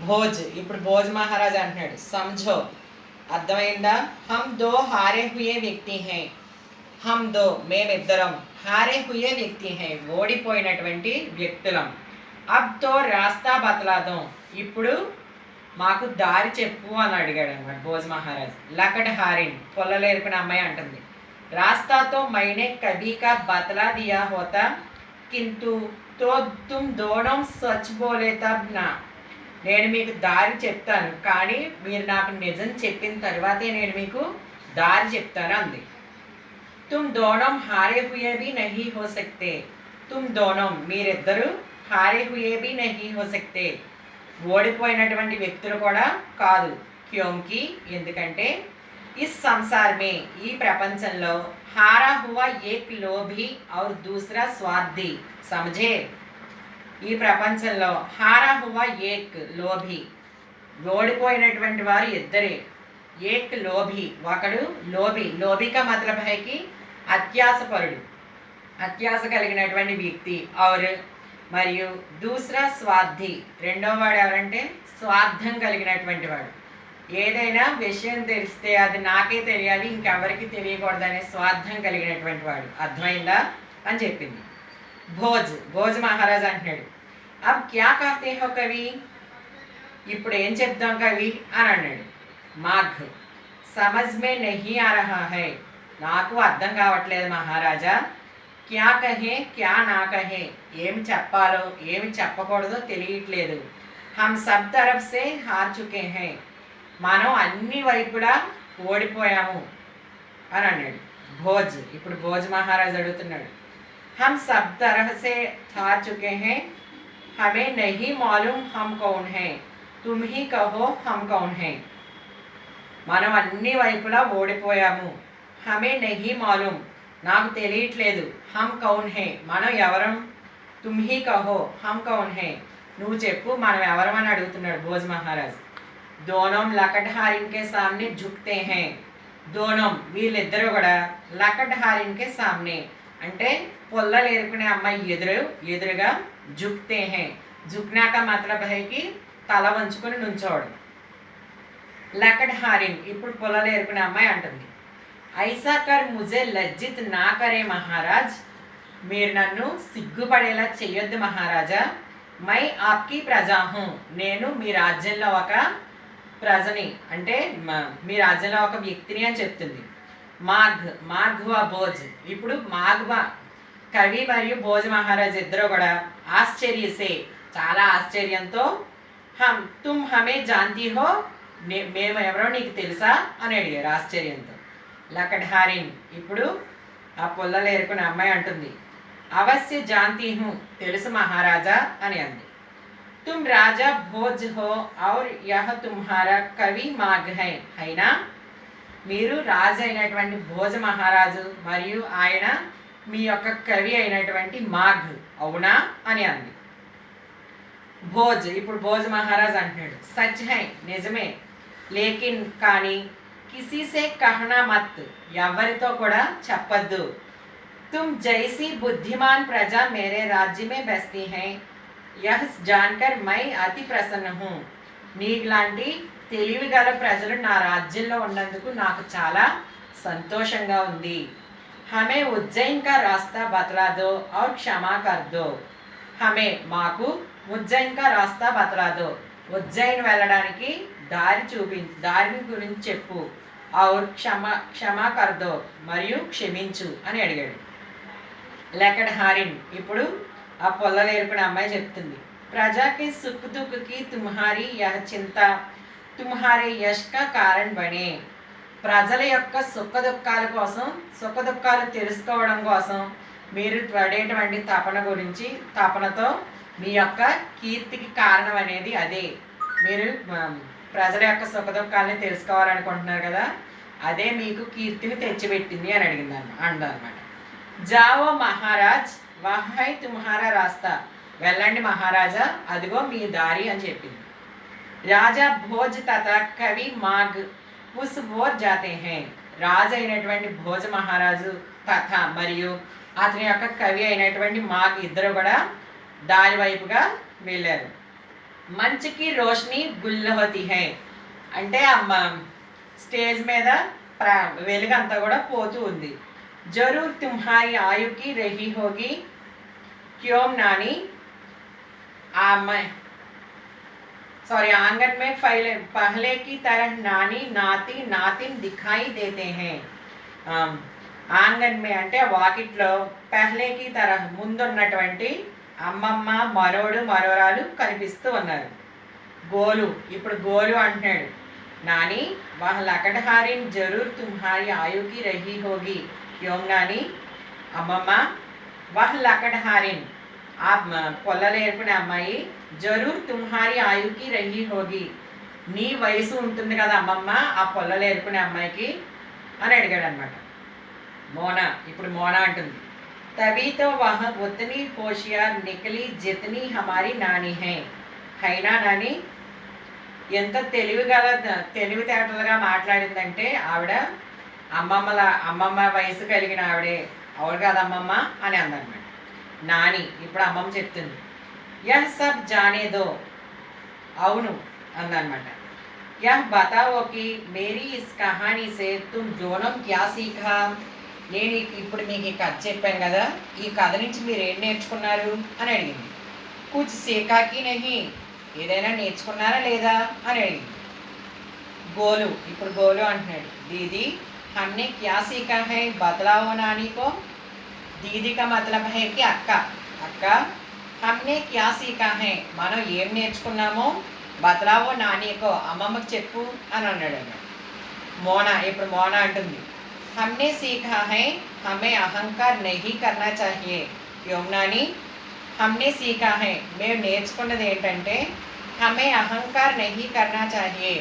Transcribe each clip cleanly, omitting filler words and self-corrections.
భోజ్ ఇప్పుడు భోజ్ మహారాజ్ అంటున్నాడు సమझो అర్థమైందా. హమ్ దో హారే హుయే వ్యక్తి హై. హమ్ దో మేమిద్దరం హారే హుయే వ్యక్తి హై ఓడిపోయినటువంటి వ్యక్తులం. అబ్ తో రాస్తా బతలాదం ఇప్పుడు మాకు దారి చెప్పు అని అడిగాడు అనమాట భోజ్ మహారాజ్. లకడ్ హారిన్ పొల్లలేరుకున్న అమ్మాయి అంటుంది. రాస్తాతో మైనే కభీ కా బతలా దియా హోతా కింతు తో తుమ్ దోనం సచ్ బోలే తబ్ నా. నేను మీకు దారి చెప్తాను కానీ మీరు నాకు నిజం చెప్పిన తర్వాతే నేను మీకు దారి చెప్తాను అంది. తుమ్ దోనం హారే హుయే భీ నహీ హో సక్తే. తుమ్ దోనం మీరిద్దరు హారే హుయే భీ నహీ హో సక్తే ఓడిపోయినటువంటి వ్యక్తులు కూడా కాదు. క్యోంకి ఎందుకంటే ఇస్ సంసార్ మే ఈ ప్రపంచంలో హారా హువా ఏక్ లోభి ఔర్ దూసరా స్వార్థి సమझे. ఈ ప్రపంచంలో హారా హువా ఏక్ లోభి ఓడిపోయినటువంటి వారు ఇద్దరే. ఏక్ లోభి ఒకడు లోభి. లోభిక మతలబ్ హై కి అత్యాసపరుడు అత్యాస కలిగినటువంటి వ్యక్తి. ఔర్ మరియు దూసరా స్వార్థి రెండో వాడు ఎవరంటే స్వార్థం కలిగినటువంటి వాడు. ఏదైనా విషయం తెలిస్తే అది నాకే తెలియాలి ఇంకెవరికి తెలియకూడదనే స్వార్థం కలిగినటువంటి వాడు. అర్థమైందా అని చెప్పింది. భోజ్ మహారాజ్ అంటున్నాడు. అబ్ క్యా కహతే హో కవి ఇప్పుడు ఏం చెప్దాం కవి అని అన్నాడు. మాఘ్ సమజ్ మే నహీ ఆ రహా హై నాకు అర్థం కావట్లేదు మహారాజా. క్యా కహే క్యా నా కహే ఏమి చెప్పాలో ఏమి చెప్పకూడదో తెలియట్లేదు. హమ్ సబ్ తరఫ్ సే హార్ చుకే హై మనం అన్ని వైపులా ఓడిపోయాము అని అన్నాడు భోజ్. ఇప్పుడు భోజ్ మహారాజ్ అడుగుతున్నాడు. హమ్ sub Tarah say hour Chuke high హమే Nahi మాలూమ్ hum Kaun high Tum he Kaho hum Kaun high. మనం అన్ని వైపులా ఓడిపోయాము. హమే నహీ మాలూమ్ నాకు తెలియట్లేదు. హమ్ కౌన్ హే మనం ఎవరం. తుమ్ హీ కహో హమ్ కౌన్ హే నువ్వు చెప్పు మనం ఎవరం అని అడుగుతున్నాడు భోజ్ మహారాజ్. దోనం లకడ్ హారిన్ కే సామ్నే ఝుక్తే హై. దోనం వీళ్ళిద్దరూ కూడా లకడ్ హారిన్ కే సామ్నే అంటే పొల్లలు ఏరుకునే అమ్మాయి ఎదురుగా ఝుక్తే హై. ఝుక్నాక మతలబ్ హై కి తల వంచుకొని నుంచోవడం. లకడ్ హారిన్ ఇప్పుడు పొల్లలు ఏరుకునే అమ్మాయి అంటుంది. ఐసా కర్ ముజే లజ్జిత్ నా కరే మహారాజ్ మీరు నన్ను సిగ్గుపడేలా చెయ్యొద్దు మహారాజా. మై ఆప్కి ప్రజా హూ నేను మీ రాజ్యంలో ఒక ప్రజని అంటే మీ రాజ్యంలో ఒక వ్యక్తిని అని చెప్తుంది. మాఘ్వ భోజ్ ఇప్పుడు మాఘ్వ కవి మరియు భోజ్ మహారాజ్ ఇద్దరు కూడా ఆశ్చర్యసే చాలా ఆశ్చర్యంతో తుమ్ హమే జాంతీ హో మేము ఎవరో నీకు తెలుసా అని అడిగారు ఆశ్చర్యంతో. లకడ్ హారిన్ ఇప్పుడు ఆ పొల్లలు ఏరుకునే అమ్మాయి అంటుంది. అవశ్య జాంతీ హూ తెలుసు మహారాజా అని అంది. తుమ్ రాజా భోజ్ హో ఔర్ యహ తుమ్హారా కవి మాఘ్ హై అయినా మీరు రాజు అయినటువంటి భోజ మహారాజు మరియు ఆయన మీ యొక్క కవి అయినటువంటి మాఘ్ అవునా అని అంది. భోజ్ ఇప్పుడు భోజ్ మహారాజ్ అంటున్నాడు. సచ్ హై నిజమే లేకిన్ కానీ కిసీ సే కహనా మత్ ఎవరితో కూడా చెప్పద్దు. తుమ్ జైసీ బుద్ధిమాన్ ప్రజా మేరే రాజ్య మే బస్తీ హై యహ్ జాన్కర్ మై అతి ప్రసన్న హూ నీలాంటి తెలివి గల ప్రజలు నా రాజ్యంలో ఉన్నందుకు నాకు చాలా సంతోషంగా ఉంది. హమే ఉజ్జయిన్ కా రాస్తా బతలా దో ఔర్ క్షమా కర్ దో. హమే మాకు ఉజ్జయిన్ కా రాస్తా బతలా దో ఉజ్జయిన్ వెళ్ళడానికి దారిని గురించి చెప్పు. ఔర్ క్షమా కర్ దో మరియు క్షమించు అని అడిగాడు. లకడ్ హారిన్ ఇప్పుడు ఆ పొల్లలు ఏరుకునే అమ్మాయి చెప్తుంది. ప్రజాకి సుఖ్ దుఃఖ్కి తుమ్హారీ యహ చింత తుమ్హారే యశ్ కా కారణ్ బనే. ప్రజల యొక్క సుఖ దుఃఖాలు తెలుసుకోవడం కోసం మీరు పడేటువంటి తపనతో మీ యొక్క కీర్తికి కారణం అనేది అదే. మీరు ప్రజల యొక్క సుఖ దుఃఖాలని తెలుసుకోవాలనుకుంటున్నారు కదా అదే మీకు కీర్తిని తెచ్చిపెట్టింది అని అన్నమాట. జావో మహారాజ్ వహై తుమ్హారా రాస్తా వెళ్ళండి మహారాజా అదిగో మీ దారి అని చెప్పింది. రాజా భోజ్ తథా కవి మాఘ్ ఉస్ ఓర్ జాతే హై రాజు అయినటువంటి భోజ మహారాజు తథా మరియు అతని యొక్క కవి అయినటువంటి మాఘ్ ఇద్దరు కూడా దారి వైపుగా వెళ్ళారు. मंच की रोशनी गुल होती है అంటే స్టేజ్ మీద వెలుగంతా కూడా పోతూ ఉంది. जरूर तुम्हारी आयु की रही होगी क्यों नानी आंगन में पहले की तरह नानी नाती नातिन दिखाई देते हैं. ఆంగన్ మే అంటే వాకిట్లో పెహ్లేకి తరహ ముందున్నటువంటి అమ్మమ్మ మరోడు మరోరాలు కనిపిస్తూ ఉన్నారు. గోలు ఇప్పుడు గోలు అంటున్నాడు. నాని వహ్ లకడ్హారిన్ జరూర్ తుమ్హారి ఆయుకి రహీ హోగి క్యోం నాని అమ్మమ్మ వహ్ లకడ్హారిన్ ఆ పొల్లలేరుకునే అమ్మాయి జరూర్ తుమ్హారి ఆయుకి రహీ హోగి నీ వయసు ఉంటుంది కదా అమ్మమ్మ ఆ పొల్లలేరుకునే అమ్మాయికి అని అడిగాడు అనమాట. మోనా ఇప్పుడు మోనా అంటుంది. తभी तो वह उतनी होशियार निकली जितनी हमारी नानी है. హైనా నాని ఎంత తెలివితేటలుగా మాట్లాడిందంటే ఆవిడ అమ్మమ్మ వయసు కలిగిన ఆవిడే అవును కదా అమ్మమ్మ అని అందనమాట. నాని ఇప్పుడు అమ్మమ్మ చెప్తుంది. యహ్ సబ్ జానే దో అవును అందనమాట. యహ్ బతావో కి మేరీ ఇస్ కహానీ సే తుమ్ దోనో క్యా సీఖా. నేను ఇప్పుడు మీకు ఈ కథ చెప్పాను కదా ఈ కథ నుంచి మీరు ఏం నేర్చుకున్నారు అని అడిగింది. కుచ్ సీఖాకి నహి ఏదైనా నేర్చుకున్నారా లేదా అని అడిగింది. గోలు ఇప్పుడు గోలు అంటున్నాడు. దీదీ हमने क्या सीखा है बतलाओ नानी को. दीदी का मतलब है कि అక్క అక్క हमने क्या सीखा है మనం ఏం నేర్చుకున్నామో బతలావో నానీకో అమ్మమ్మకి చెప్పు అని అన్నాడు. మోనా ఇప్పుడు మోనా అంటుంది. हमने सीखा है हमें अहंकार नहीं करना चाहिए क्यों नानी. हमने सीखा है మేము నేర్చుకున్నది ఏంటంటే हमें अहंकार नहीं करना चाहिए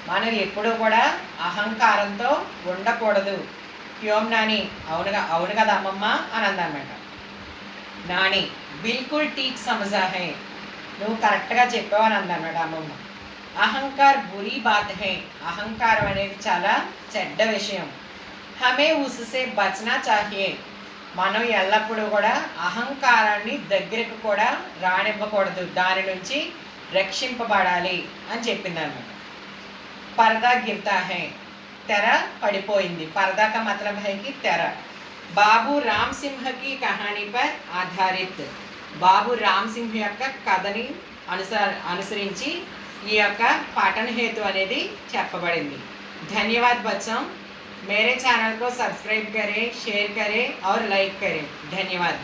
మనం ఎప్పుడూ కూడా అహంకారంతో ఉండకూడదు. క్యోం నాని అవును కదా అమ్మమ్మ అని అందన్నమాట. నాని బిల్కుల్ ఠీక్ సమజా హై నువ్వు కరెక్ట్గా చెప్పావు అని అందన్నమాట అమ్మమ్మ. అహంకార్ బురీ బాత్ హై అహంకారం అనేది చాలా చెడ్డ విషయం. హమే ఉస్సే బచనా చాహియే మనం ఎల్లప్పుడూ కూడా అహంకారాన్ని దగ్గరకు కూడా రానివ్వకూడదు దాని నుంచి రక్షింపబడాలి అని చెప్పింది అన్నమాట. पर्दा गिरता है తెర పడిపోయింది. पर्दा का मतलब है कि తెర. బాబు రామ్ సింహ్ की कहानी पर आधारित బాబు రామ్ సింహ్ యొక్క కథని అనుసరించి ఈ యొక్క పాఠన హేతు అనేది చెప్పబడింది. ధన్యవాद बच्चों. मेरे चैनल को सब्सक्राइब करें, शेयर करें और लाइक करें. धन्यवाद.